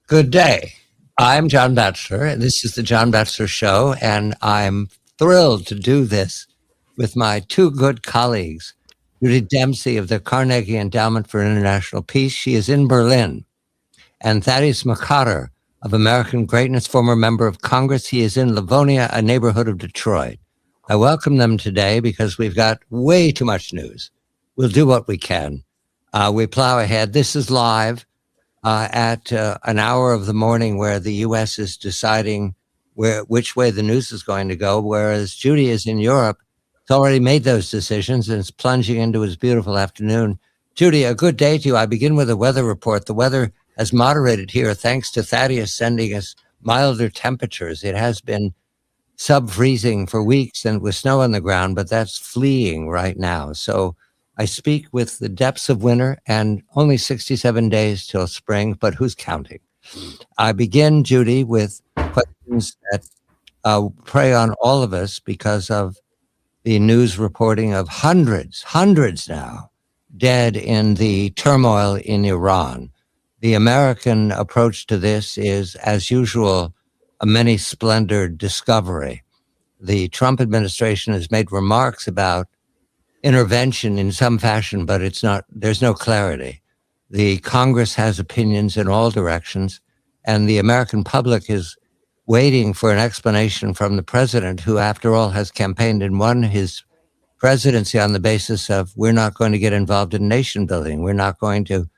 Good day. I'm John Batchelor, and this is the John Batchelor Show, and I'm thrilled to do this with my two good colleagues, Judy Dempsey of the Carnegie Endowment for International Peace. She is in Berlin. And Thaddeus McCotter of American Greatness, former member of Congress. He is in Livonia, a neighborhood of Detroit. I welcome them today because we've got way too much news. We'll do what we can. We plow ahead. This is live at an hour of the morning where the U.S. is deciding which way the news is going to go, whereas Judy is in Europe. It's already made those decisions and it's plunging into his beautiful afternoon. Judy, a good day to you. I begin with a weather report. The weather has moderated here thanks to Thaddeus sending us milder temperatures. It has been sub-freezing for weeks and with snow on the ground, but that's fleeing right now. So I speak with the depths of winter and only 67 days till spring, but who's counting? I begin, Judy, with questions that prey on all of us because of the news reporting of hundreds now, dead in the turmoil in Iran. The American approach to this is, as usual, a many-splendored discovery. The Trump administration has made remarks about intervention in some fashion, but there's no clarity. The Congress has opinions in all directions, and the American public is waiting for an explanation from the president, who, after all, has campaigned and won his presidency on the basis of we're not going to get involved in nation building. We're not going to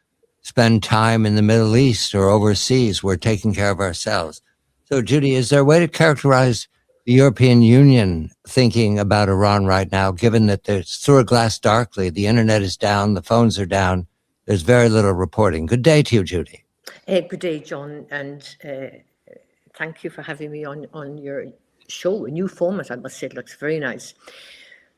spend time in the Middle East or overseas. We're taking care of ourselves. So, Judy, is there a way to characterize the European Union thinking about Iran right now, given that there's through a glass darkly, the internet is down, the phones are down, there's very little reporting. Good day to you, Judy. Good day, John, and thank you for having me on your show. A new format, I must say. It looks very nice.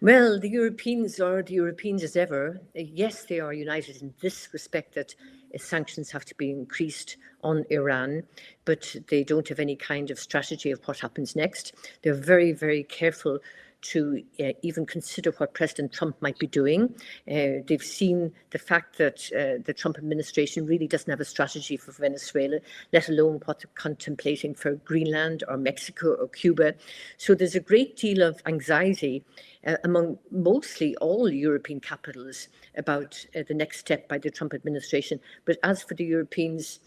Well, the Europeans are the Europeans as ever. Yes, they are united in this respect that sanctions have to be increased on Iran, but they don't have any kind of strategy of what happens next. They're very, very careful to even consider what President Trump might be doing. They've seen the fact that the Trump administration really doesn't have a strategy for Venezuela, let alone what they're contemplating for Greenland or Mexico or Cuba. So there's a great deal of anxiety among mostly all European capitals about the next step by the Trump administration. But as for the Europeans,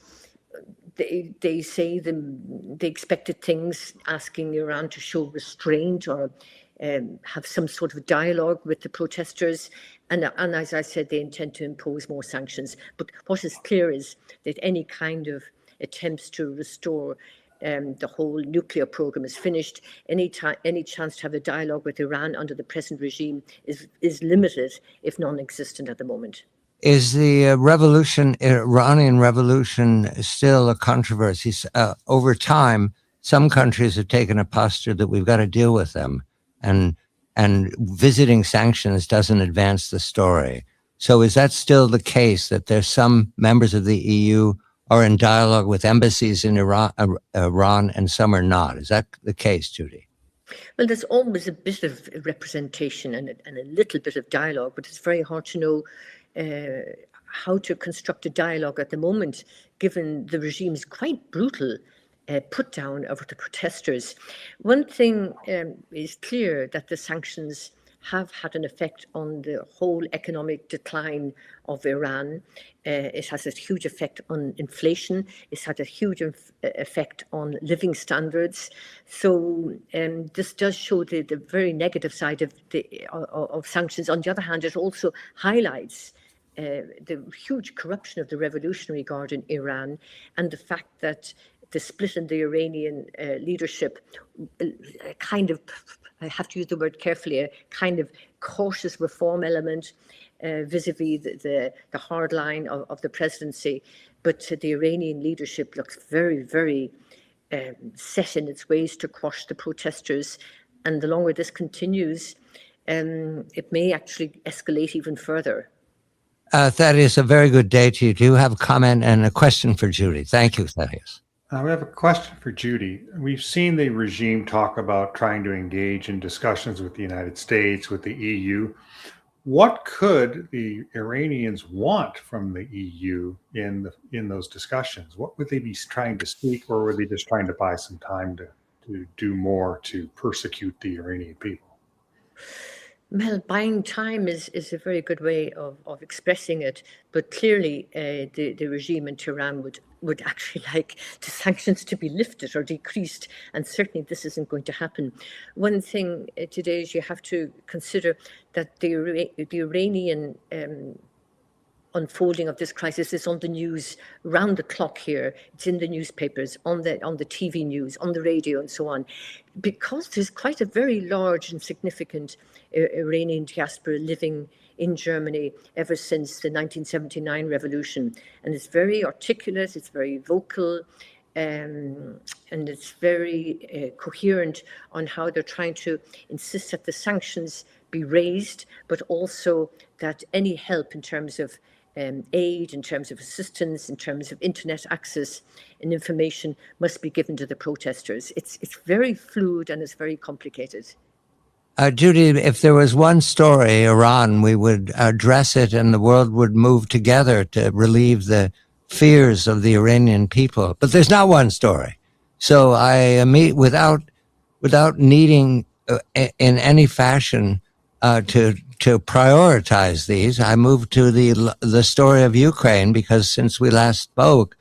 they say they expected things, asking Iran to show restraint or have some sort of dialogue with the protesters. And as I said, they intend to impose more sanctions. But what is clear is that any kind of attempts to restore the whole nuclear program is finished. Any chance to have a dialogue with Iran under the present regime is limited, if non-existent at the moment. Is the Iranian revolution still a controversy? Over time, some countries have taken a posture that we've got to deal with them, and visiting sanctions doesn't advance the story. So is that still the case, that there's some members of the EU are in dialogue with embassies in Iran and some are not? Is that the case, Judy? Well, there's always a bit of representation and a little bit of dialogue, but it's very hard to know how to construct a dialogue at the moment, given the regime's quite brutal put down of the protesters. One thing is clear, that the sanctions have had an effect on the whole economic decline of Iran. It has a huge effect on inflation. It's had a huge effect on living standards. So this does show the very negative side of sanctions. On the other hand, it also highlights the huge corruption of the Revolutionary Guard in Iran, and the fact that the split in the Iranian leadership kind of, I have to use the word carefully, a kind of cautious reform element vis-a-vis the hard line of the presidency. But the Iranian leadership looks very, very set in its ways to quash the protesters. And the longer this continues, it may actually escalate even further. Thaddeus, a very good day to you. Do you have a comment and a question for Judy? Thank you, Thaddeus. We have a question for Judy. We've seen the regime talk about trying to engage in discussions with the United States, with the EU. What could the Iranians want from the EU in those discussions? What would they be trying to speak, or were they just trying to buy some time to do more to persecute the Iranian people? Well, buying time is a very good way of expressing it, but clearly the regime in Tehran would actually like the sanctions to be lifted or decreased, and certainly this isn't going to happen. One thing today is you have to consider that the Iranian unfolding of this crisis is on the news round the clock here. It's in the newspapers, on the TV news, on the radio, and so on, because there's quite a very large and significant Iranian diaspora living in Germany ever since the 1979 revolution, and it's very articulate, it's very vocal, and it's very coherent on how they're trying to insist that the sanctions be raised, but also that any help in terms of aid, in terms of assistance, in terms of internet access and information must be given to the protesters. It's very fluid and it's very complicated. Judy, if there was one story, Iran, we would address it and the world would move together to relieve the fears of the Iranian people. But there's not one story. So I meet without needing in any fashion to prioritize these. I moved to the story of Ukraine because since we last spoke,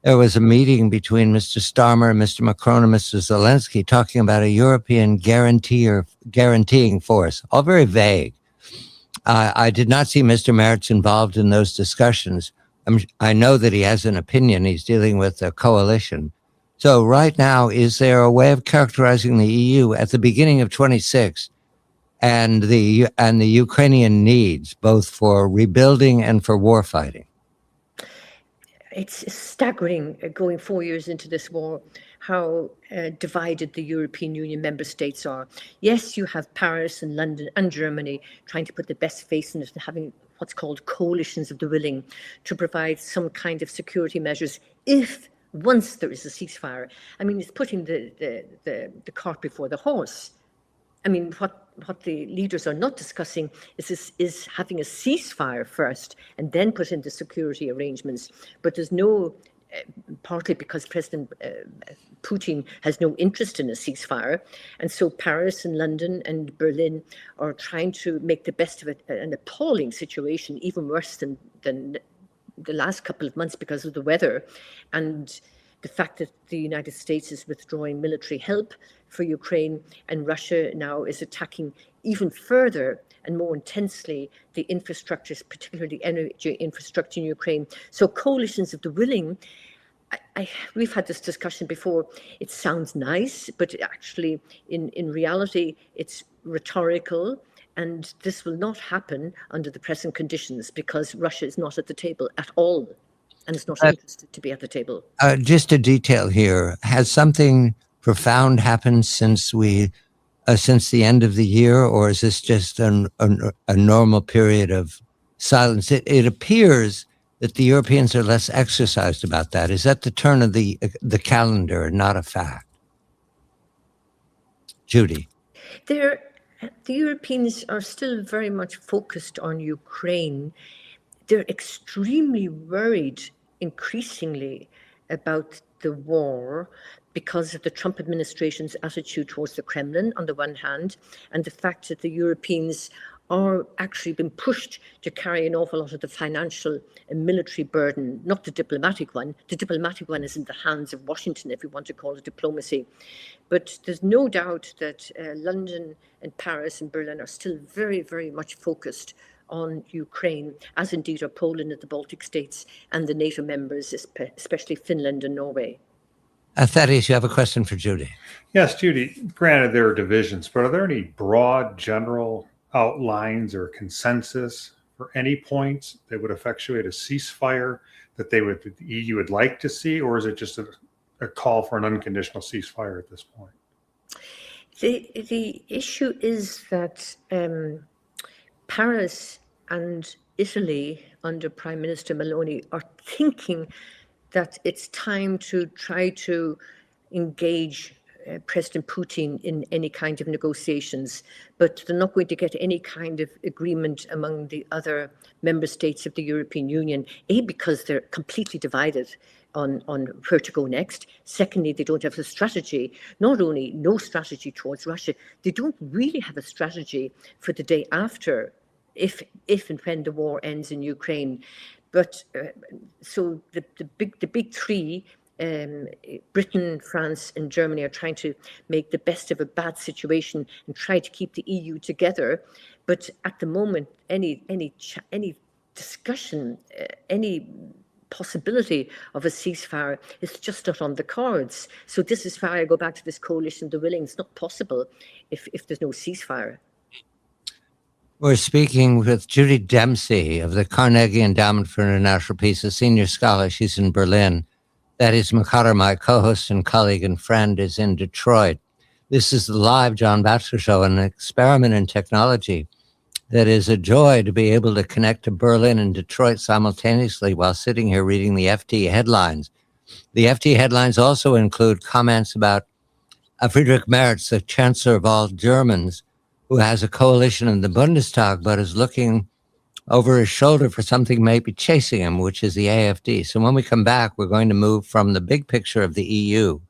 there was a meeting between Mr. Starmer, Mr. Macron, and Mr. Zelensky talking about a European guaranteeing force, all very vague. I did not see Mr. Merz involved in those discussions. I know that he has an opinion. He's dealing with a coalition. So right now, is there a way of characterizing the EU at the beginning of 26 and the Ukrainian needs, both for rebuilding and for warfighting? It's staggering going 4 years into this war, how divided the European Union member states are. Yes, you have Paris and London and Germany trying to put the best face in it and having what's called coalitions of the willing to provide some kind of security measures if once there is a ceasefire. I mean, it's putting the cart before the horse. I mean, what the leaders are not discussing is having a ceasefire first and then put in the security arrangements. But there's no, partly because President Putin has no interest in a ceasefire. And so Paris and London and Berlin are trying to make the best of it, an appalling situation, even worse than the last couple of months because of the weather. And the fact that the United States is withdrawing military help for Ukraine and Russia now is attacking even further and more intensely the infrastructures, particularly energy infrastructure in Ukraine. So coalitions of the willing, we've had this discussion before. It sounds nice, but actually in reality, it's rhetorical. And this will not happen under the present conditions because Russia is not at the table at all. And it's not interested to be at the table. Just a detail here. Has something profound happened since the end of the year, or is this just a normal period of silence? It appears that the Europeans are less exercised about that. Is that the turn of the calendar and not a fact? Judy. The Europeans are still very much focused on Ukraine. They're extremely worried increasingly about the war because of the Trump administration's attitude towards the Kremlin on the one hand, and the fact that the Europeans are actually being pushed to carry an awful lot of the financial and military burden, not the diplomatic one. The diplomatic one is in the hands of Washington, if you want to call it diplomacy. But there's no doubt that London and Paris and Berlin are still very, very much focused on Ukraine, as indeed are Poland and the Baltic states and the NATO members, especially Finland and Norway. Thaddeus, you have a question for Judy. Yes, Judy, granted there are divisions, but are there any broad general outlines or consensus for any points that would effectuate a ceasefire that the EU would like to see, or is it just a call for an unconditional ceasefire at this point? The issue is that Paris and Italy under Prime Minister Meloni are thinking that it's time to try to engage President Putin in any kind of negotiations, but they're not going to get any kind of agreement among the other member states of the European Union, because they're completely divided on where to go next. Secondly, they don't have a strategy. Not only no strategy towards Russia, they don't really have a strategy for the day after, if and when the war ends in Ukraine. But so the big three, Britain, France, and Germany, are trying to make the best of a bad situation and try to keep the EU together. But at the moment, any discussion, any possibility of a ceasefire is just not on the cards. So this is why I go back to this coalition of the willing. It's not possible if there's no ceasefire. We're speaking with Judy Dempsey of the Carnegie Endowment for International Peace, a senior scholar. She's in Berlin. Thaddeus McCotter, my co-host and colleague and friend, is in Detroit. This is the live John Batchelor Show, an experiment in technology that is a joy to be able to connect to Berlin and Detroit simultaneously while sitting here reading the FT headlines. The FT headlines also include comments about Friedrich Merz, the Chancellor of all Germans, who has a coalition in the Bundestag, but is looking over his shoulder for something maybe chasing him, which is the AfD. So when we come back, we're going to move from the big picture of the EU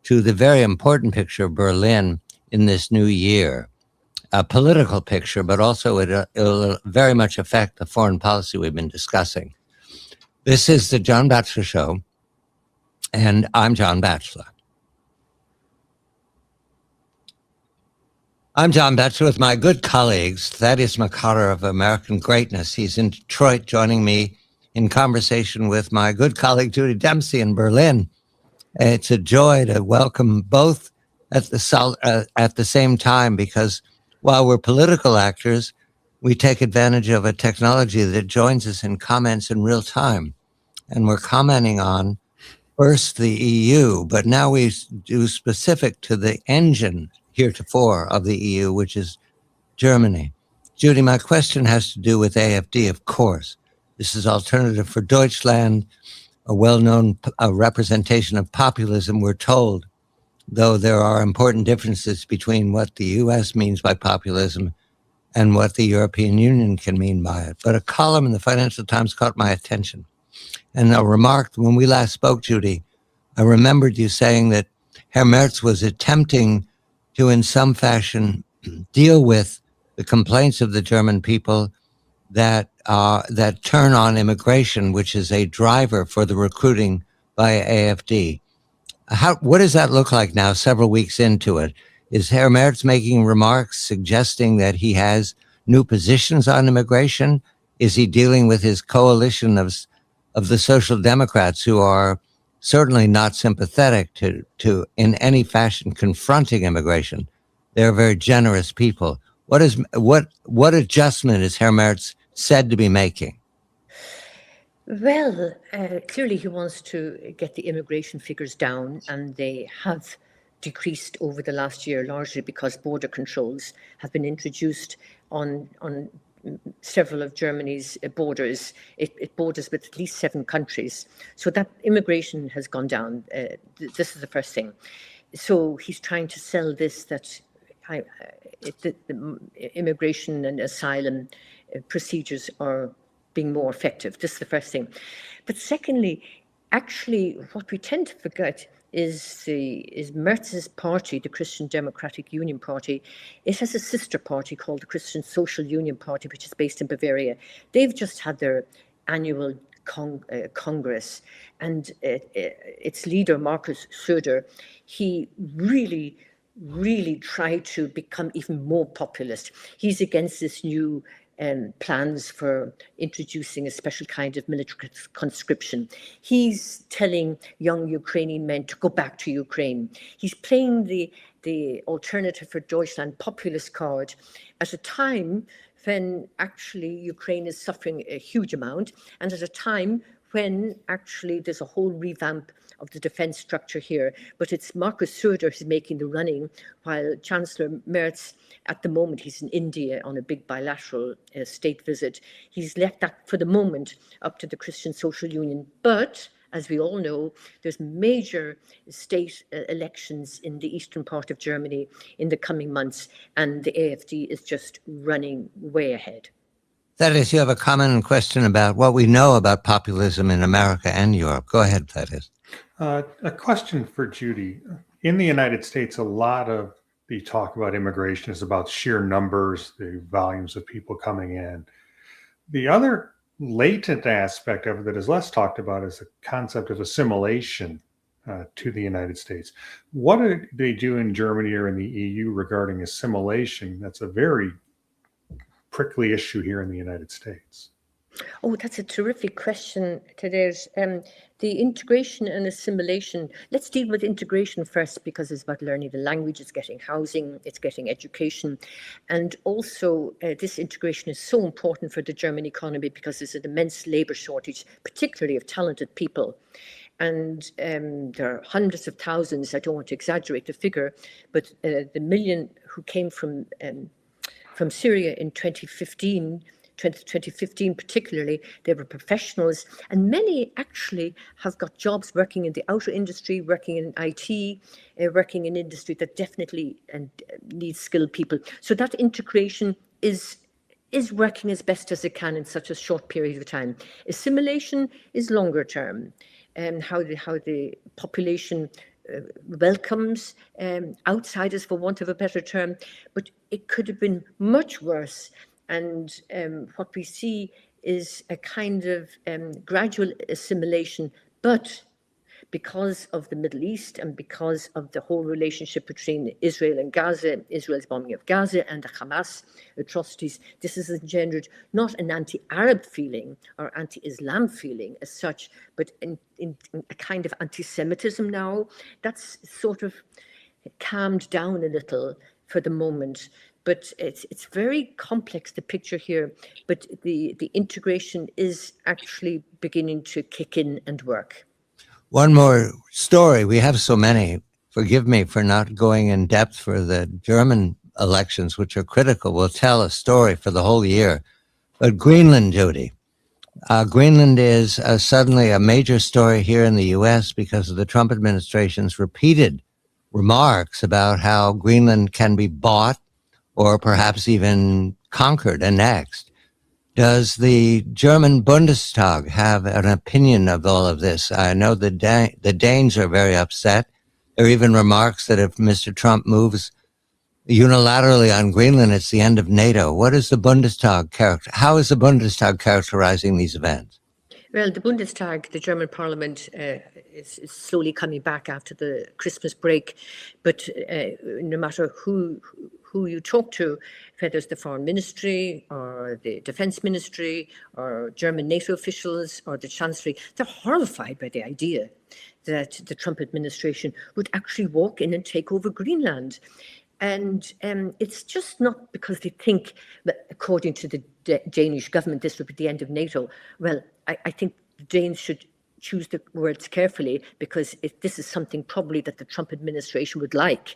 to the very important picture of Berlin in this new year. A political picture, but also it'll very much affect the foreign policy we've been discussing. This is the John Batchelor Show, and I'm John Batchelor. I'm John Batchelor with my good colleagues, Thaddeus McCotter of American Greatness. He's in Detroit, joining me in conversation with my good colleague, Judy Dempsey, in Berlin. It's a joy to welcome both at the same time, because while we're political actors, we take advantage of a technology that joins us in comments in real time. And we're commenting on first the EU, but now we do specific to the engine heretofore of the EU, which is Germany. Judy, my question has to do with AfD, of course. This is Alternative for Deutschland, a well-known representation of populism, we're told, though there are important differences between what the US means by populism and what the European Union can mean by it. But a column in the Financial Times caught my attention. And I remarked when we last spoke, Judy, I remembered you saying that Herr Merz was attempting to, in some fashion, deal with the complaints of the German people that turn on immigration, which is a driver for the recruiting by AfD. What does that look like now, several weeks into it? Is Herr Merz making remarks suggesting that he has new positions on immigration? Is he dealing with his coalition of the Social Democrats, who are certainly not sympathetic to in any fashion confronting immigration? They're very generous people. What adjustment is Herr Merz said to be making? Well, clearly he wants to get the immigration figures down, and they have decreased over the last year, largely because border controls have been introduced on several of Germany's borders. It borders with at least 7 countries. So that immigration has gone down. This is the first thing. So he's trying to sell this, that the immigration and asylum procedures are being more effective. This is the first thing. But secondly, actually, what we tend to forget is Merz's party, the Christian Democratic Union Party. It has a sister party called the Christian Social Union Party, which is based in Bavaria. They've just had their annual Congress, and its leader, Markus Söder, he really tried to become even more populist. He's against this new plans for introducing a special kind of military conscription. He's telling young Ukrainian men to go back to Ukraine. He's playing the Alternative for Deutschland populist card at a time when actually Ukraine is suffering a huge amount, and at a time when actually there's a whole revamp of the defense structure here. But it's Markus Söder who's making the running, while Chancellor Merz, at the moment, he's in India on a big bilateral state visit. He's left that for the moment up to the Christian Social Union. But as we all know, there's major state elections in the eastern part of Germany in the coming months, and the AfD is just running way ahead. Thaddeus, you have a comment and question about what we know about populism in America and Europe. Go ahead, Thaddeus. A question for Judy. In the United States, a lot of the talk about immigration is about sheer numbers, the volumes of people coming in. The other latent aspect of it that is less talked about is the concept of assimilation to the United States. What do they do in Germany or in the EU regarding assimilation? That's a very prickly issue here in the United States. Oh, that's a terrific question, Thaddeus. The integration and assimilation, let's deal with integration first, because it's about learning the language, it's getting housing, it's getting education. And also this integration is so important for the German economy because there's an immense labour shortage, particularly of talented people. And there are hundreds of thousands, I don't want to exaggerate the figure, but the million who came from Syria in 2015 particularly, they were professionals, and many actually have got jobs working in the outer industry, working in IT, working in industry that definitely needs skilled people. So that integration is working as best as it can in such a short period of time. Assimilation is longer term, and how the population welcomes outsiders, for want of a better term, but it could have been much worse. And what we see is a kind of gradual assimilation, but because of the Middle East and because of the whole relationship between Israel and Gaza, Israel's bombing of Gaza and the Hamas atrocities, this has engendered not an anti-Arab feeling or anti-Islam feeling as such, but in a kind of anti-Semitism now. That's sort of calmed down a little for the moment. But it's very complex, the picture here, but the integration is actually beginning to kick in and work. One more story. We have so many. Forgive me for not going in depth for the German elections, which are critical. We'll tell a story for the whole year. But Greenland, Judy. Greenland is suddenly a major story here in the U.S. because of the Trump administration's repeated remarks about how Greenland can be bought or perhaps even conquered, annexed. Does the German Bundestag have an opinion of all of this? I know the Danes are very upset. There are even remarks that if Mr. Trump moves unilaterally on Greenland, it's the end of NATO. What is the Bundestag how is the Bundestag characterizing these events? Well, the Bundestag, the German parliament, is slowly coming back after the Christmas break. But no matter who you talk to, whether it's the foreign ministry or the defense ministry or German NATO officials or the chancellery, they're horrified by the idea that the Trump administration would actually walk in and take over Greenland. And it's just not because they think that, according to the Danish government, this would be the end of NATO. Well, I think the Danes should choose the words carefully, because this is something probably that the Trump administration would like.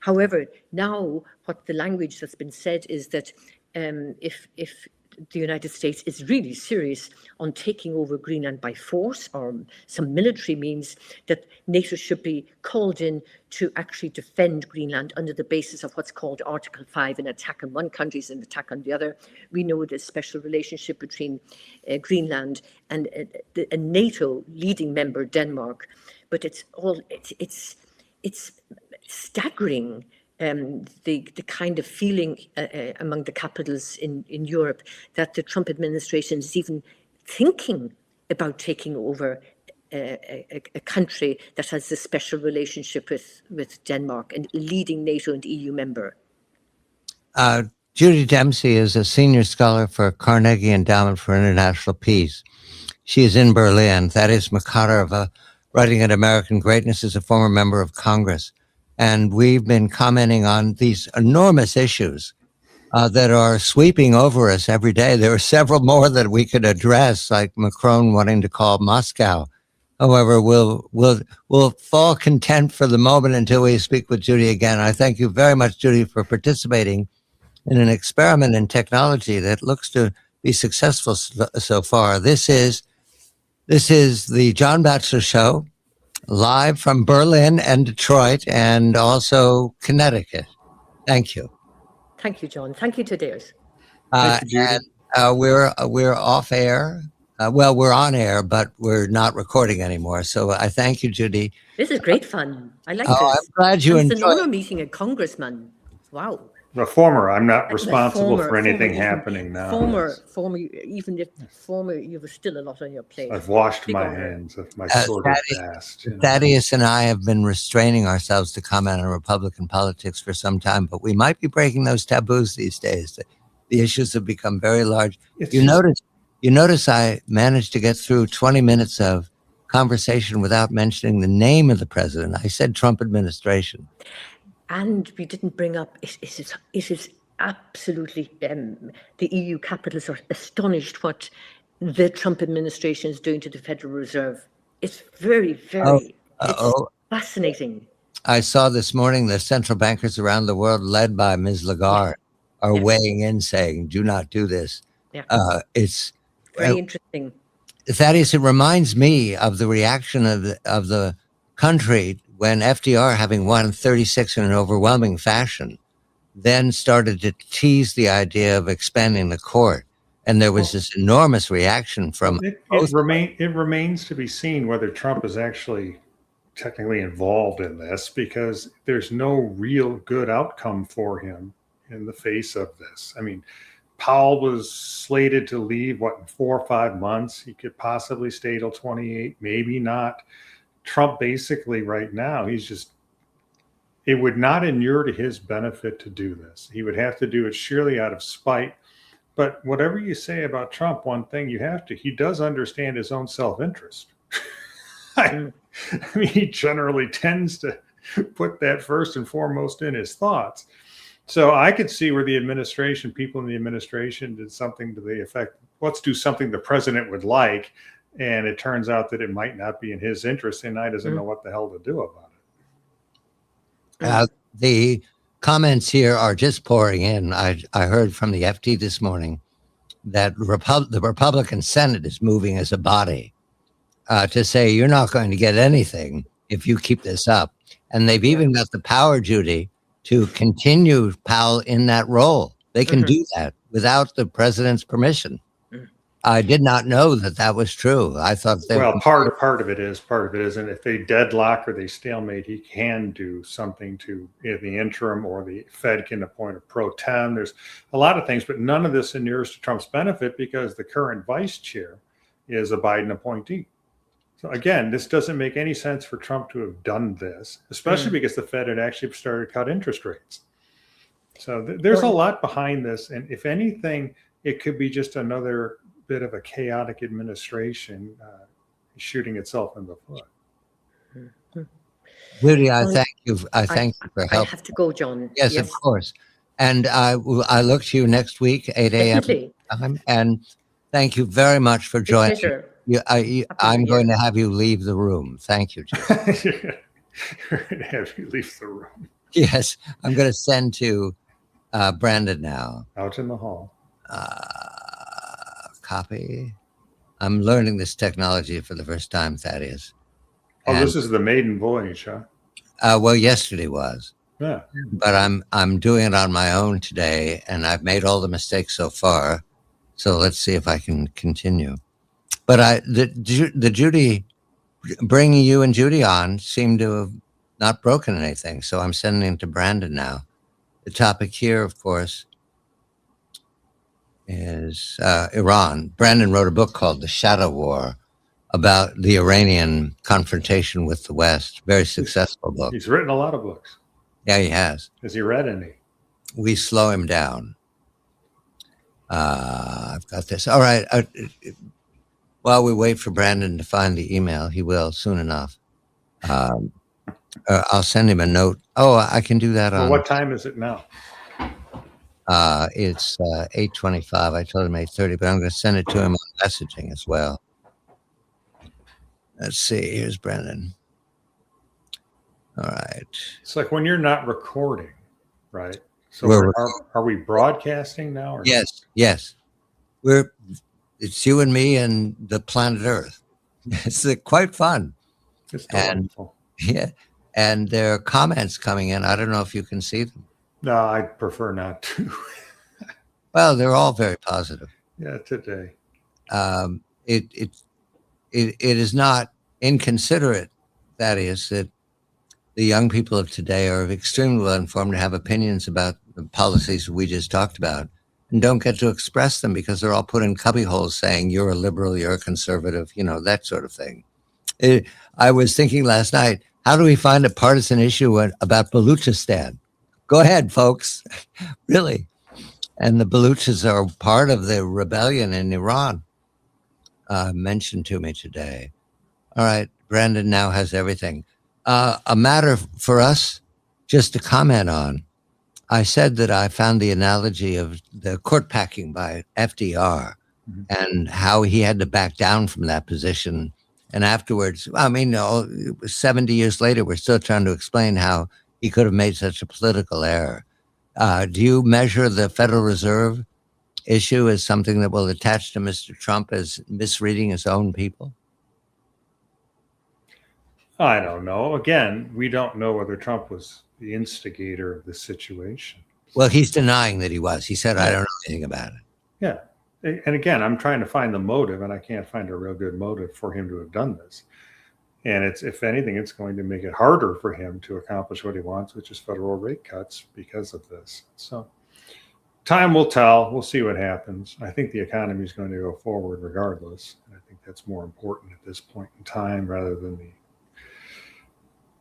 However, now what the language that's been said is that if the United States is really serious on taking over Greenland by force or some military means, that NATO should be called in to actually defend Greenland under the basis of what's called Article 5, an attack on one country is an attack on the other. We know the special relationship between Greenland and a NATO leading member, Denmark, but it's staggering, the kind of feeling among the capitals in Europe that the Trump administration is even thinking about taking over a country that has a special relationship with Denmark and leading NATO and EU member. Judy Dempsey is a senior scholar for Carnegie Endowment for International Peace. She is in Berlin. Thaddeus McCotter, writing at American Greatness, is a former member of Congress. And we've been commenting on these enormous issues that are sweeping over us every day. There are several more that we could address, like Macron wanting to call Moscow. However, we'll fall content for the moment until we speak with Judy again. I thank you very much, Judy, for participating in an experiment in technology that looks to be successful so far. This is This is the John Batchelor Show, live from Berlin and Detroit and also Connecticut. Thank you. Thank you, John. Thank you, Thaddeus. Thank you, Judy. And we're off air. Well, we're on air, but we're not recording anymore. So I thank you, Judy. This is great fun. I like Oh, this. I'm glad you It's an enjoyed honor it. meeting a congressman. Wow. The former, I'm not responsible for anything even- happening now. Even if former, you have still a lot on your plate. I've washed Big my honor. hands of my sordid past. You know. Thaddeus and I have been restraining ourselves to comment on Republican politics for some time, but we might be breaking those taboos these days. The issues have become very large. It's You just- notice I managed to get through 20 minutes of conversation without mentioning the name of the president. I said Trump administration. And we didn't bring up, it is absolutely, the EU capitals are astonished what the Trump administration is doing to the Federal Reserve. It's very, very, it's fascinating. I saw this morning the central bankers around the world, led by Ms. Lagarde, are weighing in saying, do not do this. Yeah. It's Very interesting. Thaddeus, it reminds me of the reaction of the country when FDR, having won 36 in an overwhelming fashion, then started to tease the idea of expanding the court. And there was this enormous reaction from it remains to be seen whether Trump is actually technically involved in this, because there's no real good outcome for him in the face of this. I mean, Powell was slated to leave, in 4 or 5 months? He could possibly stay till 28, maybe not. Trump basically right now, it would not inure to his benefit to do this. He would have to do it surely out of spite. But whatever you say about Trump, one thing he does understand his own self-interest. I mean, he generally tends to put that first and foremost in his thoughts. So I could see where people in the administration did something to the effect, let's do something the president would like. And it turns out that it might not be in his interest, and I doesn't know what the hell to do about it. The comments here are just pouring in. I heard from the FT this morning that the Republican Senate is moving as a body to say you're not going to get anything if you keep this up. And they've even got the power, Judy, to continue Powell in that role. They can do that without the president's permission. I did not know that was true. I thought part of it is, and if they deadlock or they stalemate, he can do something to in the interim, or the Fed can appoint a pro tem. There's a lot of things, but none of this inures to Trump's benefit because the current vice chair is a Biden appointee. So again, this doesn't make any sense for Trump to have done this, especially because the Fed had actually started to cut interest rates. So there's a lot behind this, and if anything, it could be just another bit of a chaotic administration shooting itself in the foot. Judy, I thank you. I thank you for help. I have to go, John. Yes, of course. And I look to you next week, 8 a.m. time. And thank you very much for joining. I'm going to have you leave the room. Thank you, Judy. We're going to have you leave the room. Yes, I'm going to send to Brandon now. Out in the hall. Copy. I'm learning this technology for the first time, Thaddeus. This is the maiden voyage, huh? Well, yesterday was. Yeah. But I'm doing it on my own today, and I've made all the mistakes so far. So let's see if I can continue. But the Judy, bringing you and Judy on seemed to have not broken anything. So I'm sending it to Brandon now. The topic here, of course, is Iran. Brandon wrote a book called The Shadow War about the Iranian confrontation with the West. Very successful book. He's written a lot of books. Yeah, he has. Has he read any? We slow him down. I've got this. All right. While we wait for Brandon to find the email, he will soon enough. I'll send him a note. Oh, I can do that on. What time is it now? It's 8:25. I told him 8:30, but I'm going to send it to him on messaging as well. Let's see. Here's Brandon. All right. It's like when you're not recording, right? So are we broadcasting now? Or yes. It's you and me and the planet Earth. It's quite fun. It's And delightful. yeah, and there are comments coming in. I don't know if you can see them. No, I prefer not to. Well, they're all very positive. Yeah, today. It is not inconsiderate, that is, that the young people of today are extremely well informed and have opinions about the policies we just talked about and don't get to express them because they're all put in cubbyholes saying you're a liberal, you're a conservative, that sort of thing. I was thinking last night, how do we find a partisan issue about Baluchistan? Go ahead, folks. Really. And the Baluchis are part of the rebellion in Iran, mentioned to me today. All right, Brandon now has everything. A matter for us just to comment on. I said that I found the analogy of the court packing by FDR and how he had to back down from that position. And afterwards, 70 years later, we're still trying to explain how he could have made such a political error. Do you measure the Federal Reserve issue as something that will attach to Mr. Trump as misreading his own people? I don't know. Again, we don't know whether Trump was the instigator of the situation. Well, he's denying that he was. He said, I don't know anything about it. Yeah. And again, I'm trying to find the motive, and I can't find a real good motive for him to have done this. And it's, if anything, it's going to make it harder for him to accomplish what he wants, which is federal rate cuts because of this. So time will tell. We'll see what happens. I think the economy is going to go forward regardless. And I think that's more important at this point in time rather than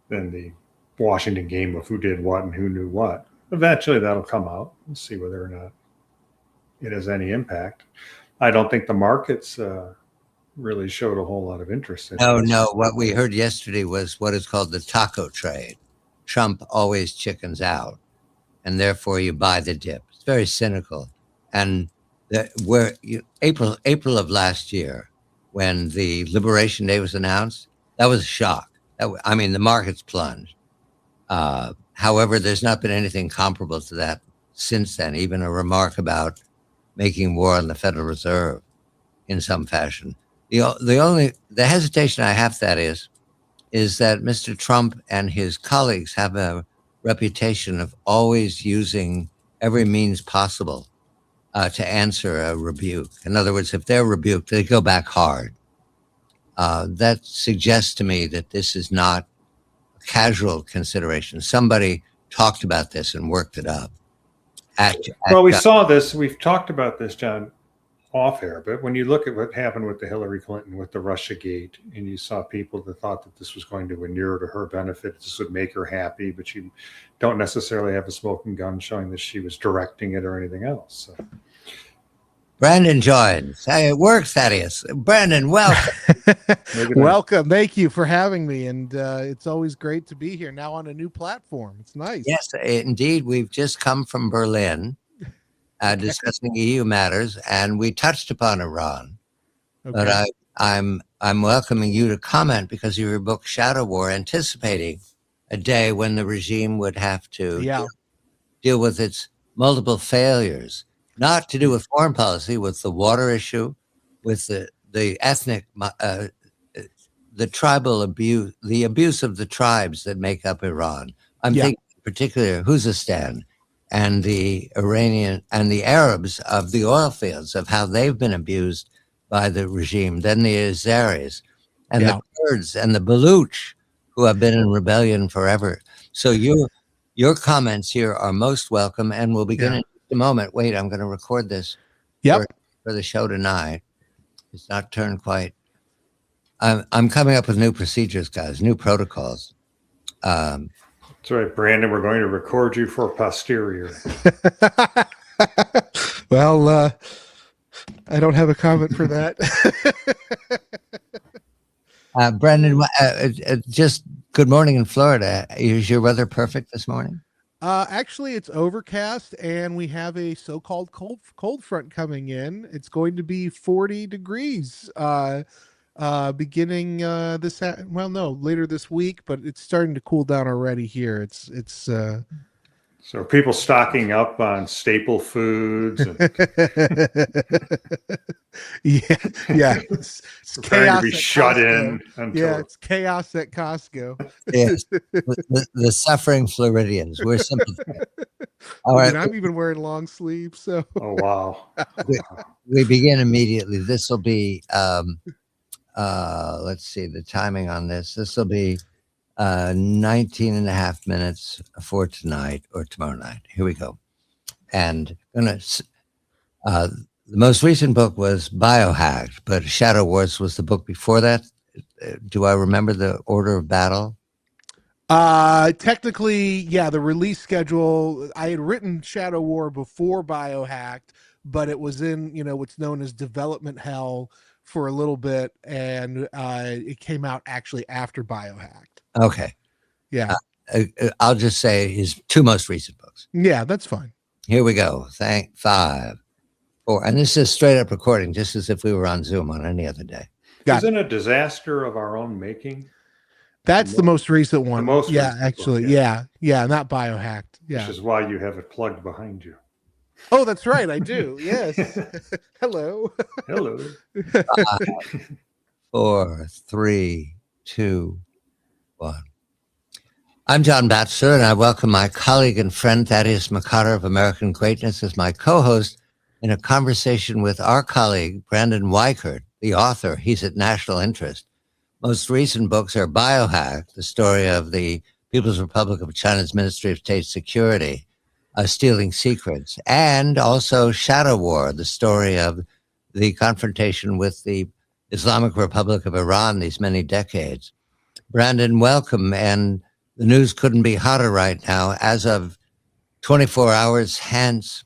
the Washington game of who did what and who knew what. Eventually that'll come out. We'll see whether or not it has any impact. I don't think the markets really showed a whole lot of interest in it. No. What we heard yesterday was what is called the taco trade. Trump always chickens out, and therefore you buy the dip. It's very cynical. And April of last year, when the Liberation Day was announced, that was a shock. The markets plunged. However, there's not been anything comparable to that since then, even a remark about making war on the Federal Reserve in some fashion. The hesitation I have, that is that Mr. Trump and his colleagues have a reputation of always using every means possible to answer a rebuke. In other words, if they're rebuked, they go back hard. That suggests to me that this is not a casual consideration. Somebody talked about this and worked it up. We saw this. We've talked about this, John, off air. But when you look at what happened with the Hillary Clinton, with the Russiagate, and you saw people that thought that this was going to inure to her benefit, this would make her happy, but you don't necessarily have a smoking gun showing that she was directing it or anything else. So. Brandon joins. Hey, it works, Thaddeus. Brandon, welcome. Welcome. Thank you for having me. And it's always great to be here now on a new platform. It's nice. Yes, indeed. We've just come from Berlin discussing EU matters, and we touched upon Iran. Okay. But I'm welcoming you to comment because of your book, Shadow War, anticipating a day when the regime would have to deal with its multiple failures. Not to do with foreign policy, with the water issue, with the ethnic, the tribal abuse, the abuse of the tribes that make up Iran. I'm thinking in particular Khuzestan and the Iranian and the Arabs of the oil fields, of how they've been abused by the regime. Then the Azeris and the Kurds and the Baluch, who have been in rebellion forever. So your comments here are most welcome, and we'll begin in a moment. Wait, I'm going to record this for the show tonight. It's not turned quite. I'm coming up with new procedures, guys, new protocols. That's right, Brandon. We're going to record you for posterior. Well, I don't have a comment for that. Brandon, just good morning in Florida. Is your weather perfect this morning? Actually, it's overcast, and we have a so-called cold front coming in. It's going to be 40 degrees beginning later this week, but it's starting to cool down already here. It's So are people stocking up on staple foods and Yeah. It's preparing to chaos be at shut Costco. in until Yeah, it's chaos at Costco. Yes, the suffering Floridians. We're sympathetic. All I right, mean, I'm even wearing long sleeves, so oh wow. we, we begin immediately. This will be, let's see the timing on this. This will be 19 and a half minutes for tonight or tomorrow night. Here we go. And the most recent book was Biohacked, but Shadow Wars was the book before that. Do I remember the order of battle? Technically, yeah, the release schedule, I had written Shadow War before Biohacked, but it was in, what's known as development hell for a little bit, and it came out actually after Biohacked. Okay. Yeah. I'll just say his two most recent books. Yeah, that's fine. Here we go. Thank 5, 4. And this is straight up recording, just as if we were on Zoom on any other day. Isn't a disaster of our own making? That's the most recent one. most yeah, recent actually. book, yeah, not Biohacked. Yeah. Which is why you have it plugged behind you. Oh, that's right. I do. Yes. Hello. Hello. 5, 4, 3, 2, 1. I'm John Batchelor, and I welcome my colleague and friend Thaddeus McCotter of American Greatness as my co-host in a conversation with our colleague Brandon Weichert, the author. He's at National Interest. Most recent books are Biohack, the story of the People's Republic of China's Ministry of State Security, stealing secrets, and also Shadow War, the story of the confrontation with the Islamic Republic of Iran these many decades. Brandon, welcome. And the news couldn't be hotter right now. As of 24 hours hence,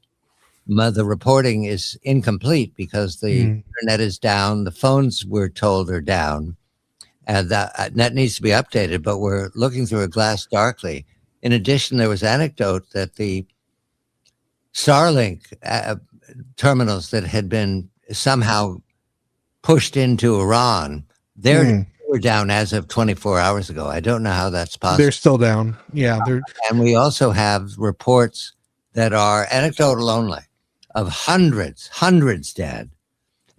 the reporting is incomplete because the internet is down. The phones, we're told, are down. And that needs to be updated, but we're looking through a glass darkly. In addition, there was anecdote that the Starlink terminals that had been somehow pushed into Iran, they were down as of 24 hours ago. I don't know how that's possible. They're still down. Yeah. And we also have reports that are anecdotal only of hundreds dead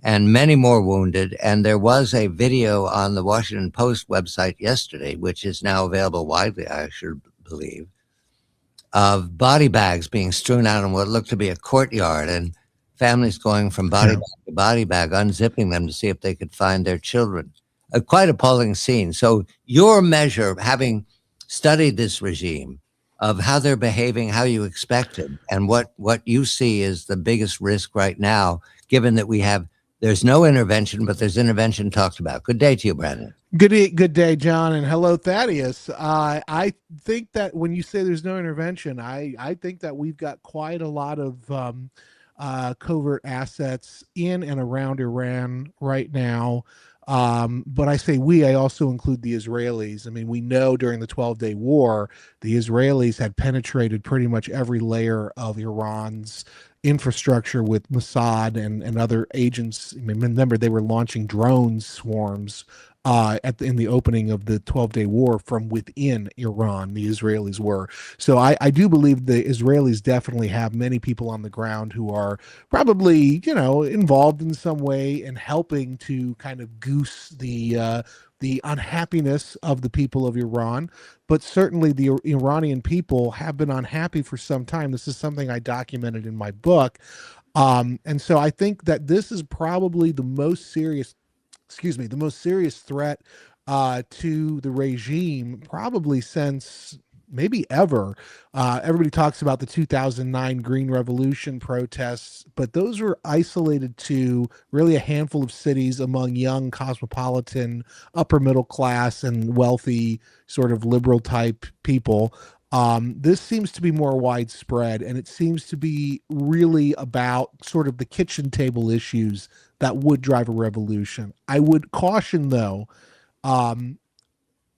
and many more wounded. And there was a video on the Washington Post website yesterday, which is now available widely, I should believe, of body bags being strewn out in what looked to be a courtyard, and families going from body bag to body bag, unzipping them to see if they could find their children. A quite appalling scene. So your measure, having studied this regime, of how they're behaving, how you expected, and what you see is the biggest risk right now, given that there's no intervention, but there's intervention talked about. Good day to you, Brandon. Good day, John, and hello, Thaddeus. I think that when you say there's no intervention, I think that we've got quite a lot of covert assets in and around Iran right now. But I say I also include the Israelis. I mean, we know during the 12-day war, the Israelis had penetrated pretty much every layer of Iran's infrastructure with Mossad and other agents. I mean, remember, they were launching drone swarms in the opening of the 12-day war from within Iran. The Israelis were. So I do believe the Israelis definitely have many people on the ground who are probably, involved in some way and helping to kind of goose the unhappiness of the people of Iran. But certainly the Iranian people have been unhappy for some time. This is something I documented in my book. And so I think that this is probably the most serious threat to the regime probably since maybe ever. Everybody talks about the 2009 Green Revolution protests, but those were isolated to really a handful of cities among young, cosmopolitan, upper middle class and wealthy sort of liberal type people. This seems to be more widespread, and it seems to be really about sort of the kitchen table issues that would drive a revolution. I would caution, though,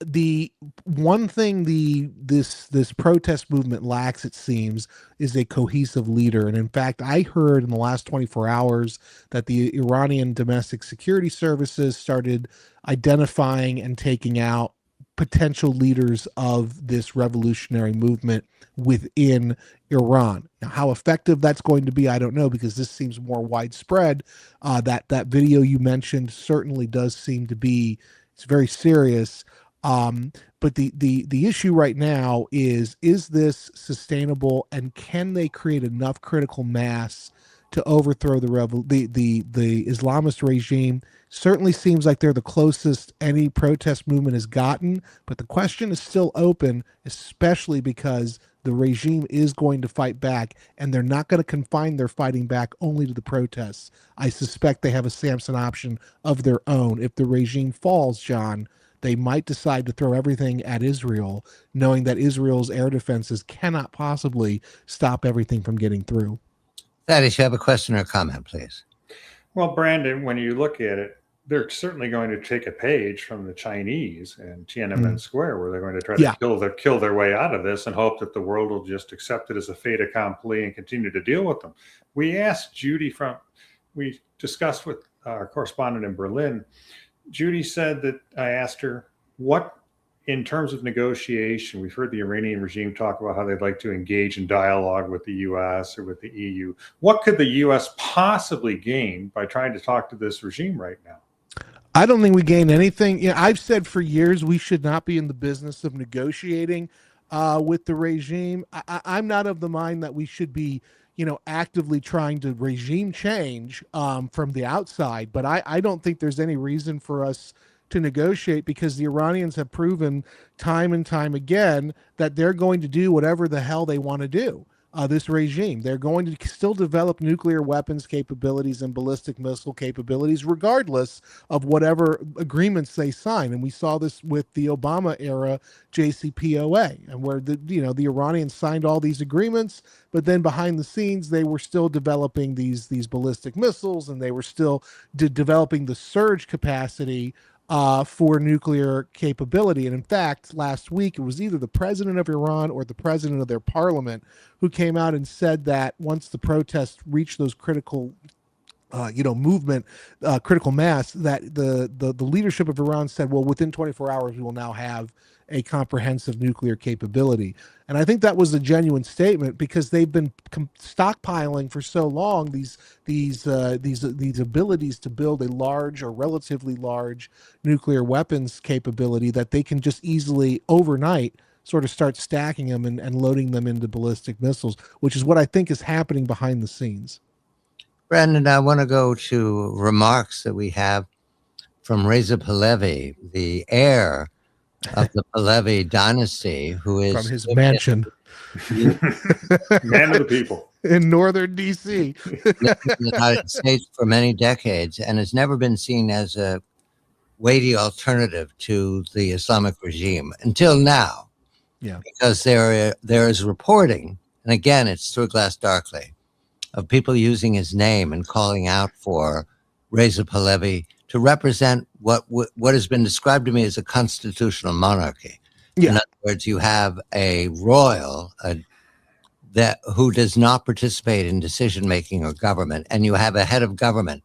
the one thing this protest movement lacks, it seems, is a cohesive leader. And in fact, I heard in the last 24 hours that the Iranian domestic security services started identifying and taking out potential leaders of this revolutionary movement within Iran. Now, how effective that's going to be, I don't know, because this seems more widespread. That video you mentioned certainly does seem to be, it's very serious. But the issue right now is this sustainable, and can they create enough critical mass to overthrow the Islamist regime? Certainly seems like they're the closest any protest movement has gotten, but the question is still open, especially because the regime is going to fight back, and they're not going to confine their fighting back only to the protests. I suspect they have a Samson option of their own. If the regime falls, John, they might decide to throw everything at Israel, knowing that Israel's air defenses cannot possibly stop everything from getting through. Thaddeus, you have a question or comment, please? Well, Brandon, when you look at it, they're certainly going to take a page from the Chinese and Tiananmen Square, where they're going to try to kill their way out of this and hope that the world will just accept it as a fait accompli and continue to deal with them. We discussed with our correspondent in Berlin. Judy said that I asked her, what, in terms of negotiation, we've heard the Iranian regime talk about how they'd like to engage in dialogue with the U.S. or with the EU. What could the U.S. possibly gain by trying to talk to this regime right now? I don't think we gain anything. I've said for years we should not be in the business of negotiating with the regime. I'm not of the mind that we should be, actively trying to regime change from the outside. But I don't think there's any reason for us to negotiate, because the Iranians have proven time and time again that they're going to do whatever the hell they want to do. This regime, they're going to still develop nuclear weapons capabilities and ballistic missile capabilities, regardless of whatever agreements they sign. And we saw this with the Obama era JCPOA, and where the Iranians signed all these agreements, but then behind the scenes they were still developing these ballistic missiles, and they were still developing the surge capacity for nuclear capability. And in fact, last week, it was either the president of Iran or the president of their parliament who came out and said that once the protests reached those critical critical mass, that the leadership of Iran said, well, within 24 hours, we will now have a comprehensive nuclear capability. And I think that was a genuine statement, because they've been stockpiling for so long these abilities to build a large or relatively large nuclear weapons capability that they can just easily overnight sort of start stacking them and loading them into ballistic missiles, which is what I think is happening behind the scenes. Brandon, I want to go to remarks that we have from Reza Pahlavi, the heir of the Pahlavi dynasty, who is from his mansion, man of the people, in northern D.C. lived in the United States for many decades, and has never been seen as a weighty alternative to the Islamic regime until now. Yeah, because there is reporting, and again, it's through Glass Darkly, of people using his name and calling out for Reza Pahlavi to represent what has been described to me as a constitutional monarchy. Yeah. In other words, you have a royal who does not participate in decision making or government, and you have a head of government.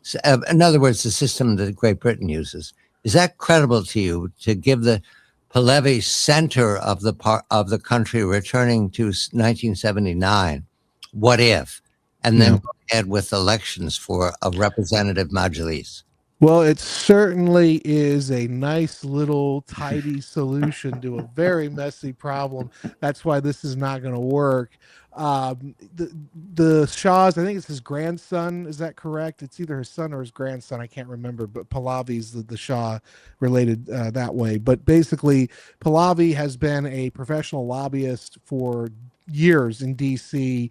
So, in other words, the system that Great Britain uses. Is that credible to you, to give the Pahlavi center of the country returning to 1979? What if? And then go ahead with elections for a representative majlis. Well, it certainly is a nice little tidy solution to a very messy problem. That's why this is not going to work. The Shah's, I think it's his grandson. Is that correct? It's either his son or his grandson. I can't remember, but Pahlavi's the Shah related that way. But basically, Pahlavi has been a professional lobbyist for years in DC.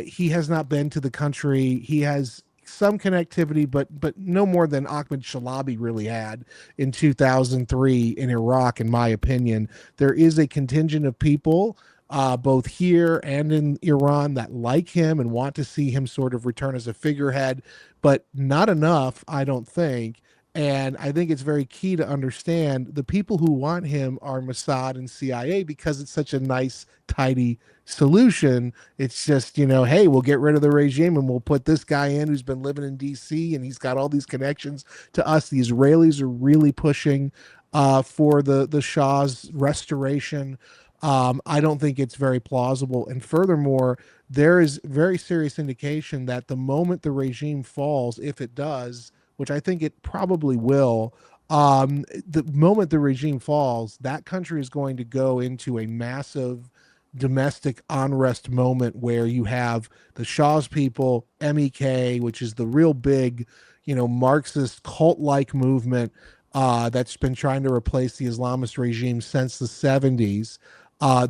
He has not been to the country. He has some connectivity, but no more than Ahmed Shalabi really had in 2003 in Iraq, in my opinion. There is a contingent of people both here and in Iran that like him and want to see him sort of return as a figurehead, but not enough, I don't think. And I think it's very key to understand the people who want him are Mossad and CIA, because it's such a nice, tidy solution. It's just, hey, we'll get rid of the regime and we'll put this guy in who's been living in DC and he's got all these connections to us. The Israelis are really pushing for the Shah's restoration. I don't think it's very plausible. And furthermore, there is very serious indication that the moment the regime falls, if it does, which I think it probably will, the moment the regime falls, that country is going to go into a massive domestic unrest moment where you have the Shah's people, MEK, which is the real big, Marxist cult-like movement that's been trying to replace the Islamist regime since the 70s.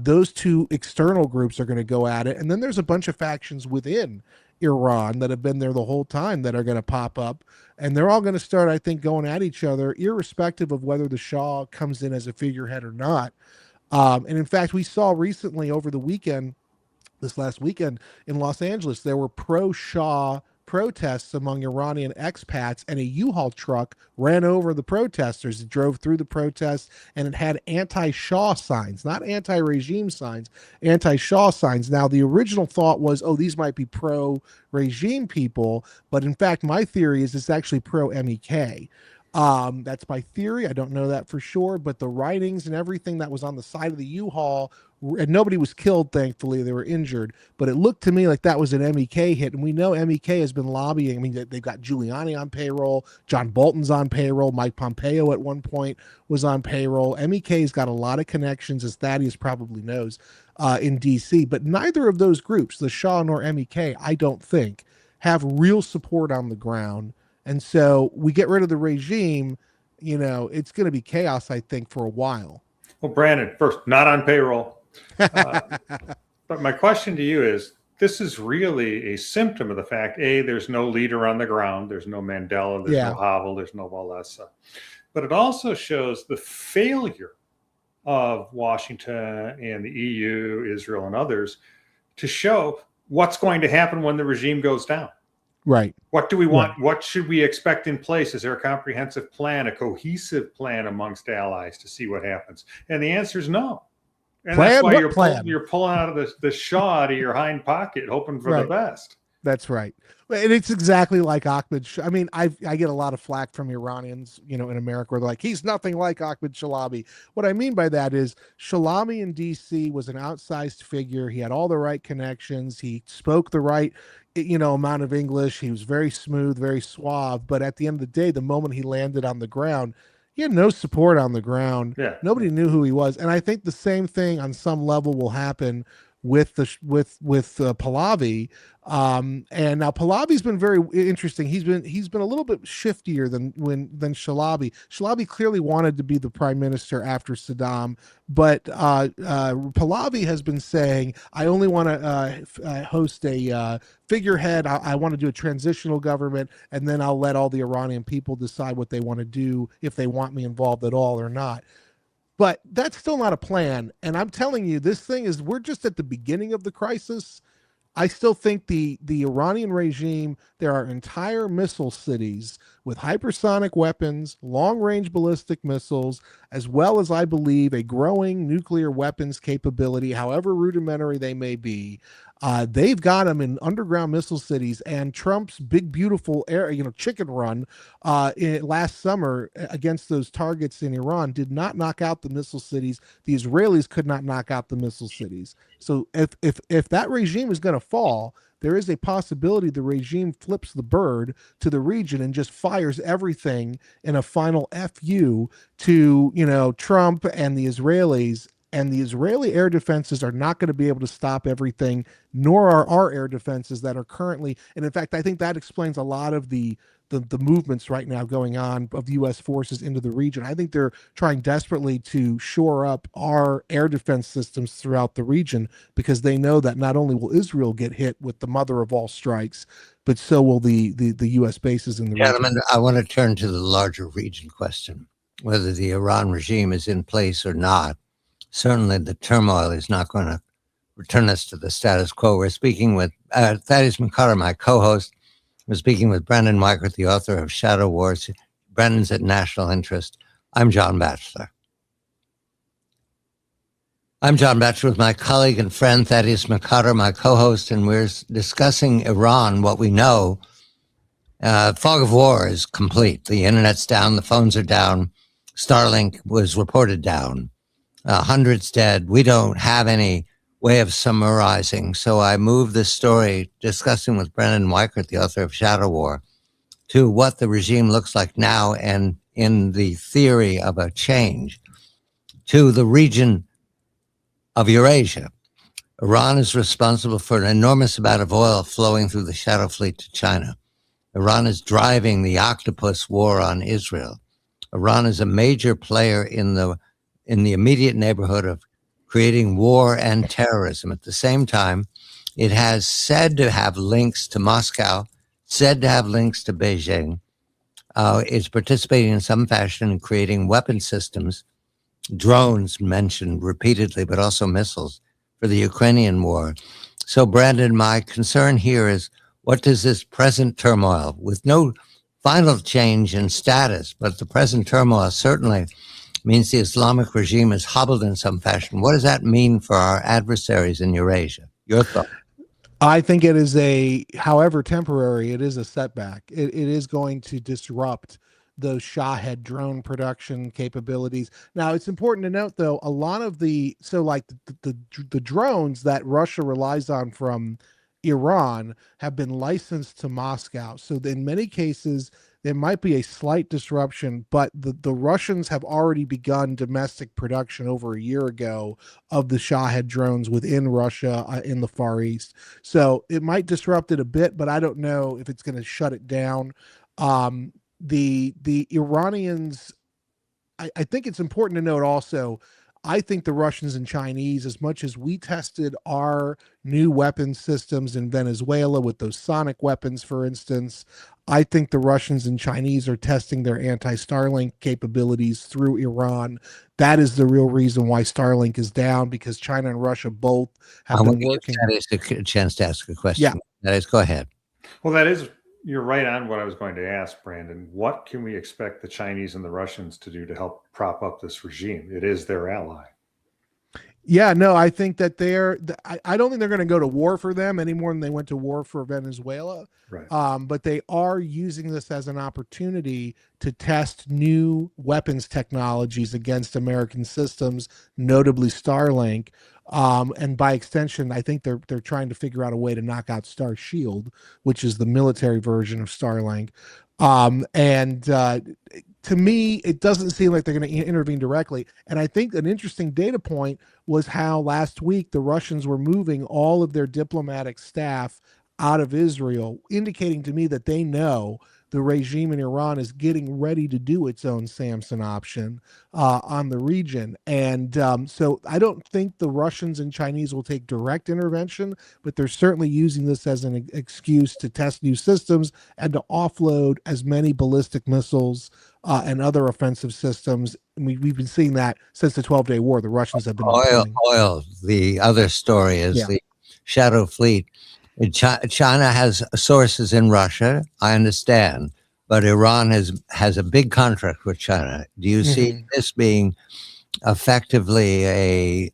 Those two external groups are going to go at it. And then there's a bunch of factions within Iran that have been there the whole time that are going to pop up. And they're all going to start, I think, going at each other, irrespective of whether the Shah comes in as a figurehead or not. And in fact, we saw recently over the weekend, this last weekend in Los Angeles, there were pro-Shah protests among Iranian expats, and a U-Haul truck ran over the protesters. It drove through the protests, and it had anti-Shah signs, not anti-regime signs, anti-Shah signs. Now, the original thought was, oh, these might be pro-regime people, but in fact, my theory is it's actually pro-MEK. That's my theory. I don't know that for sure, but the writings and everything that was on the side of the U-Haul, and nobody was killed, thankfully. They were injured, but it looked to me like that was an MEK hit. And we know MEK has been lobbying. I mean, they've got Giuliani on payroll, John Bolton's on payroll, Mike Pompeo at one point was on payroll. MEK's got a lot of connections, as Thaddeus probably knows, in DC, but neither of those groups, the Shah nor MEK, I don't think, have real support on the ground. And so we get rid of the regime, it's going to be chaos, I think, for a while. Well, Brandon, first, not on payroll. But my question to you is, this is really a symptom of the fact, A, there's no leader on the ground. There's no Mandela, there's no Havel, there's no Walesa. But it also shows the failure of Washington and the EU, Israel, and others to show what's going to happen when the regime goes down. Right. What do we want? Right. What should we expect in place? Is there a comprehensive plan, a cohesive plan amongst allies to see what happens? And the answer is no. And that's why you're pulling out of the Shah out of your hind pocket, hoping for the best. That's right. And it's exactly like Ahmed. I mean, I get a lot of flack from Iranians, in America, where they're like, he's nothing like Ahmed Shalabi. What I mean by that is Shalabi in DC was an outsized figure. He had all the right connections. He spoke the right, amount of English. He was very smooth, very suave. But at the end of the day, the moment he landed on the ground, he had no support on the ground. Yeah. Nobody knew who he was. And I think the same thing on some level will happen with Pahlavi. And now Pahlavi's been very interesting. He's been a little bit shiftier than Shalabi. Shalabi clearly wanted to be the prime minister after Saddam, but Pahlavi has been saying, I only want to host a figurehead. I want to do a transitional government, and then I'll let all the Iranian people decide what they want to do, if they want me involved at all or not. But that's still not a plan. And I'm telling you, we're just at the beginning of the crisis. I still think the Iranian regime, there are entire missile cities with hypersonic weapons, long-range ballistic missiles, as well as, I believe, a growing nuclear weapons capability, however rudimentary they may be. They've got them in underground missile cities, and Trump's big, beautiful chicken run last summer against those targets in Iran did not knock out the missile cities. The Israelis could not knock out the missile cities. So if that regime is going to fall, there is a possibility the regime flips the bird to the region and just fires everything in a final FU to, Trump and the Israelis. And the Israeli air defenses are not going to be able to stop everything, nor are our air defenses that are currently. And in fact, I think that explains a lot of the movements right now going on of U.S. forces into the region. I think they're trying desperately to shore up our air defense systems throughout the region, because they know that not only will Israel get hit with the mother of all strikes, but so will the U.S. bases in the region. Gentlemen, I want to turn to the larger region question, whether the Iran regime is in place or not. Certainly the turmoil is not going to return us to the status quo. We're speaking with Thaddeus McCotter, my co-host. We're speaking with Brendan Weichert, the author of Shadow Wars. Brendan's at National Interest. I'm John Batchelor. I'm John Batchelor with my colleague and friend Thaddeus McCotter, my co-host, and we're discussing Iran, what we know. Fog of war is complete. The internet's down, the phones are down. Starlink was reported down, hundreds dead. We don't have any way of summarizing. So I moved this story, discussing with Brendan Weichert, the author of Shadow War, to what the regime looks like now and in the theory of a change to the region of Eurasia. Iran is responsible for an enormous amount of oil flowing through the Shadow Fleet to China. Iran is driving the octopus war on Israel. Iran is a major player in the immediate neighborhood of creating war and terrorism. At the same time, it has said to have links to Moscow, said to have links to Beijing. It's participating in some fashion in creating weapon systems, drones mentioned repeatedly, but also missiles for the Ukrainian war. So, Brandon, my concern here is, what does this present turmoil, with no final change in status, but the present turmoil certainly means the Islamic regime is hobbled in some fashion. What does that mean for our adversaries in Eurasia? Your thought? I think it is however temporary, it is a setback. It is going to disrupt those Shahed drone production capabilities. Now, it's important to note, though, a lot of the drones that Russia relies on from Iran have been licensed to Moscow. So in many cases, there might be a slight disruption, but the Russians have already begun domestic production over a year ago of the Shahed drones within Russia in the Far East. So it might disrupt it a bit, but I don't know if it's going to shut it down. The Iranians, I think it's important to note also, I think the Russians and Chinese, as much as we tested our new weapon systems in Venezuela with those sonic weapons, for instance, I think the Russians and Chinese are testing their anti-Starlink capabilities through Iran. That is the real reason why Starlink is down, because China and Russia both have been working. That is a chance to ask a question. Yeah. That is, go ahead. Well, you're right on what I was going to ask, Brandon. What can we expect the Chinese and the Russians to do to help prop up this regime? It is their ally. Yeah, no, I think that I don't think they're going to go to war for them any more than they went to war for Venezuela. Right. But they are using this as an opportunity to test new weapons technologies against American systems, notably Starlink. And by extension, I think they're trying to figure out a way to knock out Star Shield, which is the military version of Starlink. To me, it doesn't seem like they're going to intervene directly. And I think an interesting data point was how last week the Russians were moving all of their diplomatic staff out of Israel, indicating to me that they know the regime in Iran is getting ready to do its own Samson option on the region. And so I don't think the Russians and Chinese will take direct intervention, but they're certainly using this as an excuse to test new systems and to offload as many ballistic missiles and other offensive systems. And we've been seeing that since the 12-day war. The Russians have been oil. The other story is the Shadow Fleet. China has sources in Russia, I understand, but Iran has a big contract with China. Do you see this being effectively a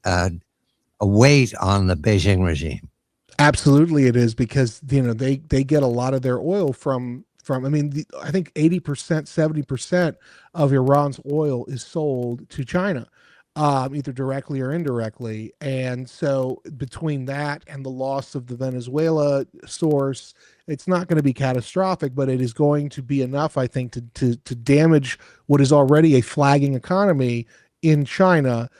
weight on the Beijing regime? Absolutely, it is, because they get a lot of their oil from. I think 80%, 70% of Iran's oil is sold to China, either directly or indirectly. And so between that and the loss of the Venezuela source, it's not going to be catastrophic, but it is going to be enough, I think, to damage what is already a flagging economy in China.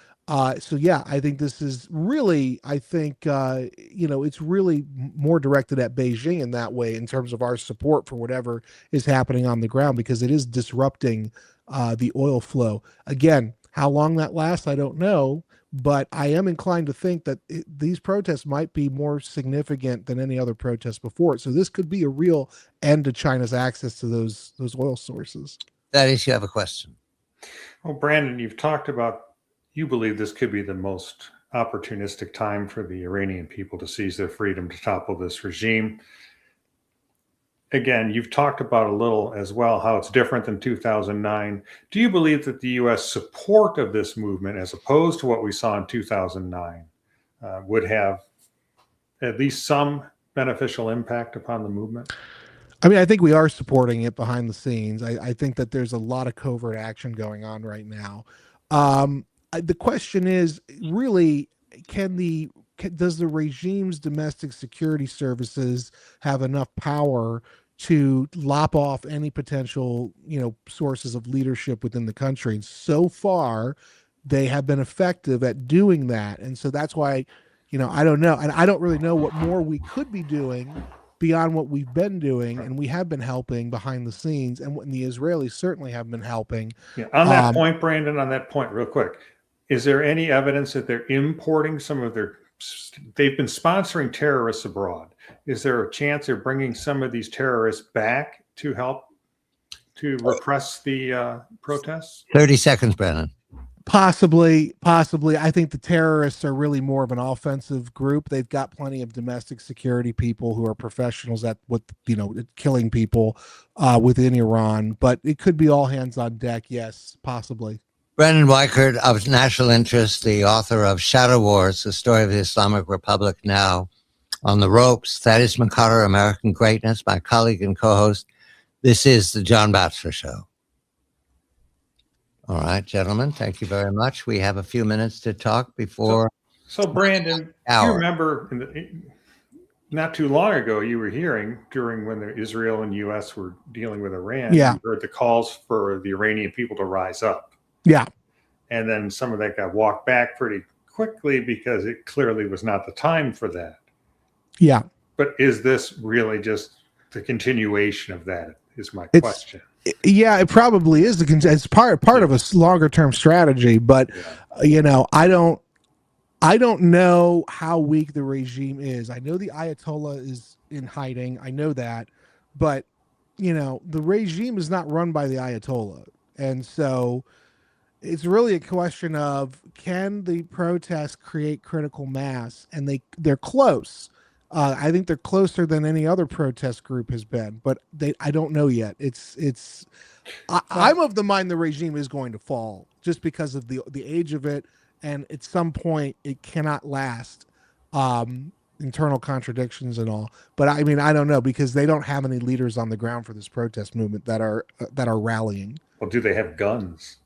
So yeah, I think this is really, it's really more directed at Beijing in that way, in terms of our support for whatever is happening on the ground, because it is disrupting the oil flow. Again, how long that lasts, I don't know, but I am inclined to think that these protests might be more significant than any other protests before. So this could be a real end to China's access to those oil sources. Thaddeus, you have a question. Well, Brandon, you've talked about, you believe this could be the most opportunistic time for the Iranian people to seize their freedom, to topple this regime. Again, you've talked about a little as well how it's different than 2009. Do you believe that the U.S. support of this movement, as opposed to what we saw in 2009, would have at least some beneficial impact upon the movement? I mean, I think we are supporting it behind the scenes. I think that there's a lot of covert action going on right now. The question is really, does the regime's domestic security services have enough power to lop off any potential, sources of leadership within the country? And so far, they have been effective at doing that. And so that's why, I don't know. And I don't really know what more we could be doing beyond what we've been doing, and we have been helping behind the scenes, and the Israelis certainly have been helping. Yeah. On that point, Brandon, real quick, is there any evidence that they're importing they've been sponsoring terrorists abroad? Is there a chance they're bringing some of these terrorists back to help to repress the protests? 30 seconds, Brandon. Possibly. I think the terrorists are really more of an offensive group. They've got plenty of domestic security people who are professionals at killing people within Iran, but it could be all hands on deck. Yes, possibly. Brendan Weichert of National Interest, the author of Shadow Wars, the story of the Islamic Republic now on the ropes. Thaddeus McCotter, American Greatness, my colleague and co-host. This is the John Batchelor Show. All right, gentlemen, thank you very much. We have a few minutes to talk before. So Brandon, you remember not too long ago, you were hearing during when the Israel and U.S. were dealing with Iran, you heard the calls for the Iranian people to rise up. Yeah. And then some of that got walked back pretty quickly because it clearly was not the time for that. Yeah. But is this really just the continuation of that is my question. Yeah, it probably is. It's part of a longer term strategy, but I don't know how weak the regime is. I know the Ayatollah is in hiding. I know that, but the regime is not run by the Ayatollah, and so it's really a question of, can the protests create critical mass? And they're close. I think they're closer than any other protest group has been, but I don't know yet. I'm of the mind the regime is going to fall just because of the age of it, and at some point it cannot last. Internal contradictions and all, but I mean, I don't know, because they don't have any leaders on the ground for this protest movement that are rallying. Well, do they have guns?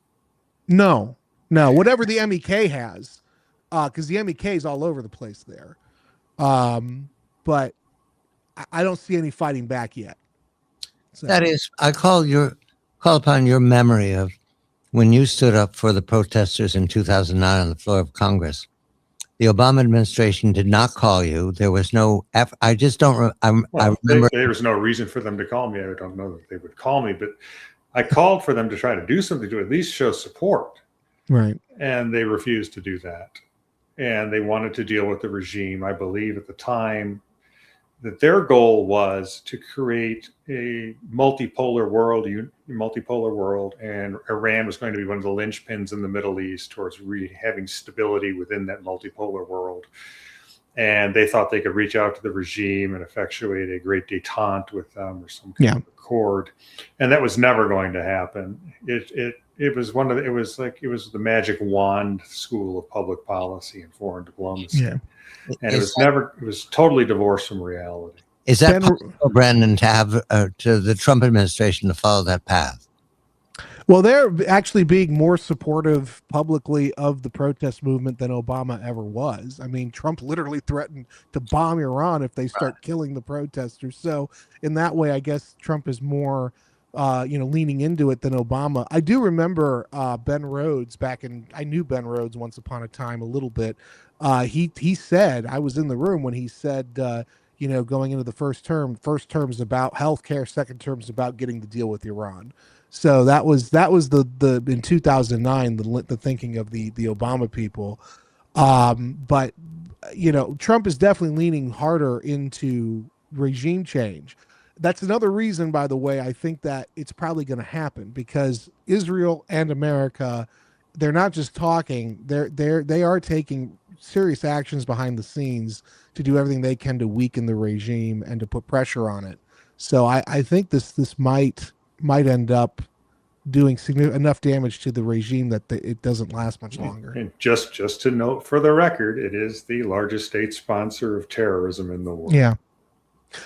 No. Whatever the MEK has, because the MEK is all over the place there. But I don't see any fighting back yet. So. That is, I call upon your memory of when you stood up for the protesters in 2009 on the floor of Congress. The Obama administration did not call you. There was no I just don't. I remember there was no reason for them to call me. I don't know that they would call me, but I called for them to try to do something to at least show support. Right. And they refused to do that. And they wanted to deal with the regime. I believe at the time that their goal was to create a multipolar world, and Iran was going to be one of the linchpins in the Middle East towards having stability within that multipolar world. And they thought they could reach out to the regime and effectuate a great détente with them or some kind of accord. And that was never going to happen. It was the magic wand school of public policy and foreign diplomacy. Yeah. And it was totally divorced from reality. Is that possible, Brandon, to have to the Trump administration to follow that path? Well, they're actually being more supportive publicly of the protest movement than Obama ever was. I mean, Trump literally threatened to bomb Iran if they start killing the protesters. So in that way, I guess Trump is more, leaning into it than Obama. I do remember Ben Rhodes I knew Ben Rhodes once upon a time a little bit. He said, I was in the room when he said, going into the first term's about healthcare, second term's about getting the deal with Iran. So that was the in 2009 the thinking of the Obama people, but Trump is definitely leaning harder into regime change. That's another reason, by the way, I think that it's probably going to happen, because Israel and America, they're not just talking; they are taking serious actions behind the scenes to do everything they can to weaken the regime and to put pressure on it. So I think this might end up doing enough damage to the regime that it doesn't last much longer. And just to note for the record, it is the largest state sponsor of terrorism in the world. Yeah.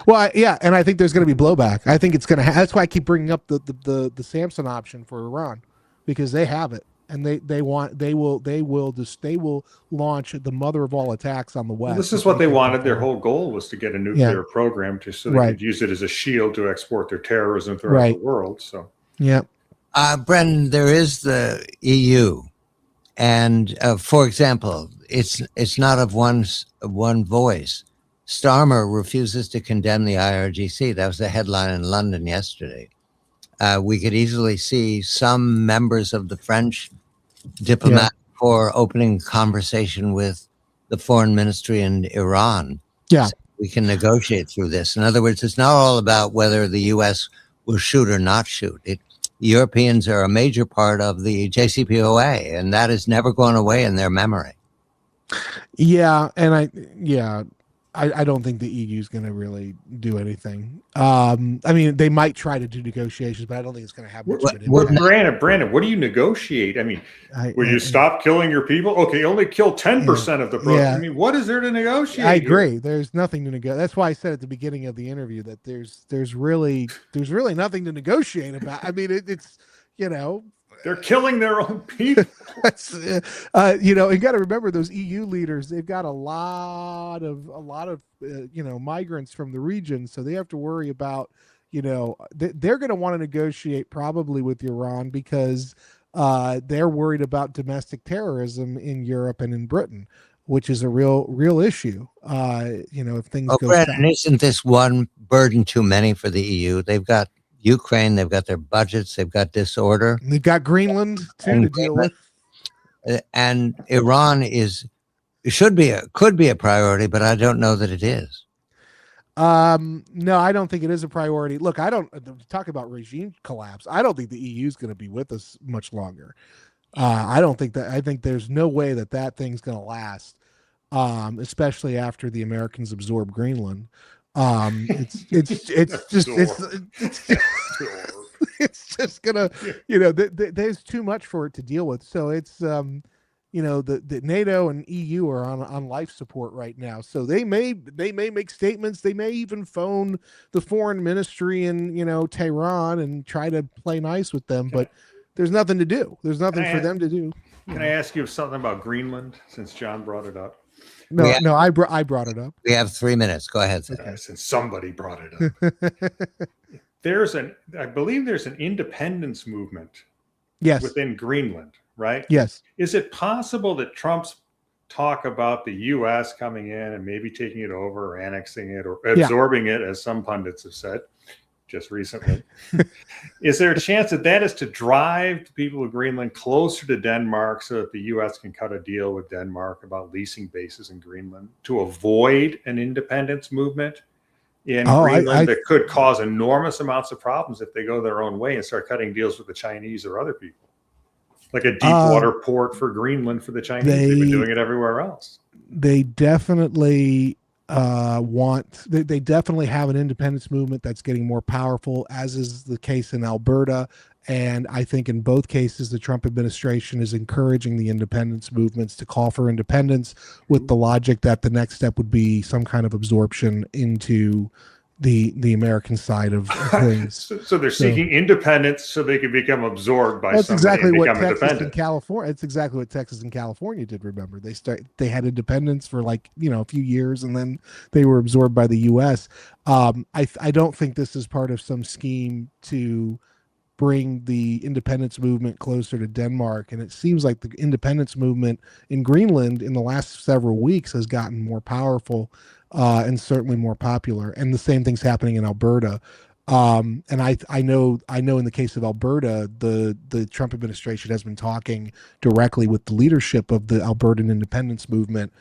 Well, yeah, and I think there's going to be blowback. I think it's going to. That's why I keep bringing up the Samson option for Iran, because they have it, and they will launch the mother of all attacks on the West. Well, this is what they wanted. Their whole goal was to get a nuclear program so they could use it as a shield to export their terrorism throughout the world. So, yeah, Brendan, there is the EU, and for example, it's not of one voice. Starmer refuses to condemn the IRGC. That was the headline in London yesterday. We could easily see some members of the French diplomatic corps opening conversation with the foreign ministry in Iran. Yeah. So we can negotiate through this. In other words, it's not all about whether the U.S. will shoot or not shoot. Europeans are a major part of the JCPOA, and that is never going away in their memory. Yeah, and I don't think the EU is going to really do anything. I mean, they might try to do negotiations, but I don't think it's going to have much of an impact. Brandon, what do you negotiate? I mean, will you stop killing your people? Okay, only kill 10% of the program. Yeah. I mean, what is there to negotiate? I agree. Here? There's nothing to negotiate. That's why I said at the beginning of the interview that there's really nothing to negotiate about. I mean, it's they're killing their own people. You got to remember those EU leaders. They've got a lot of migrants from the region, so they have to worry about they're going to want to negotiate probably with Iran because they're worried about domestic terrorism in Europe and in Britain, which is a real issue. If things go south. And isn't this one burden too many for the EU? They've got Ukraine, they've got their budgets, they've got disorder. They've got Greenland too to deal with. And Iran could be a priority, but I don't know that it is. No, I don't think it is a priority. Look, I don't talk about regime collapse. I don't think the EU is going to be with us much longer. I think there's no way that thing's going to last, especially after the Americans absorb Greenland. It's just gonna, there's too much for it to deal with. So it's, the NATO and EU are on life support right now. So they may make statements. They may even phone the foreign ministry in, Tehran and try to play nice with them, but there's nothing to do. There's nothing for them to do. Can I ask you something about Greenland since John brought it up? No, I brought it up. We have 3 minutes. Go ahead. Okay. Since somebody brought it up. I believe there's an independence movement. Yes. Within Greenland, right? Yes. Is it possible that Trump's talk about the U.S. coming in and maybe taking it over or annexing it or absorbing it, as some pundits have said just recently, is there a chance that is to drive the people of Greenland closer to Denmark so that the U.S. can cut a deal with Denmark about leasing bases in Greenland to avoid an independence movement in Greenland that could cause enormous amounts of problems if they go their own way and start cutting deals with the Chinese or other people? Like a deep water port for Greenland for the Chinese. They've been doing it everywhere else. They definitely they definitely have an independence movement that's getting more powerful, as is the case in Alberta. And I think in both cases, the Trump administration is encouraging the independence movements to call for independence with the logic that the next step would be some kind of absorption into the American side of things. So they're seeking independence so they can become absorbed by somebody exactly and what become Texas independent. and California. It's exactly what Texas and California did. Remember, they had independence for a few years, and then they were absorbed by the U.S. I don't think this is part of some scheme to bring the independence movement closer to Denmark. And it seems like the independence movement in Greenland in the last several weeks has gotten more powerful and certainly more popular. And the same thing's happening in Alberta. And I know in the case of Alberta, the Trump administration has been talking directly with the leadership of the Albertan independence movement.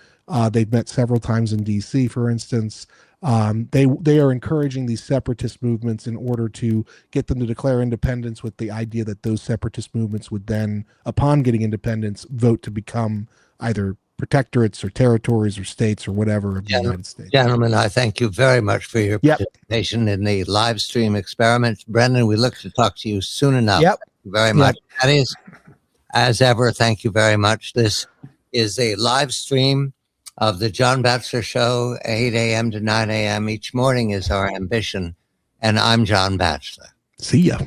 They've met several times in DC, for instance. They are encouraging these separatist movements in order to get them to declare independence, with the idea that those separatist movements would then, upon getting independence, vote to become either protectorates or territories or states or whatever of the United States. Gentlemen, I thank you very much for your participation in the live stream experiment. Brendan, we look to talk to you soon enough. Yep. Thank you very much. That is, as ever, thank you very much. This is a live stream of the John Batchelor Show, 8 a.m. to 9 a.m. each morning is our ambition. And I'm John Batchelor. See ya.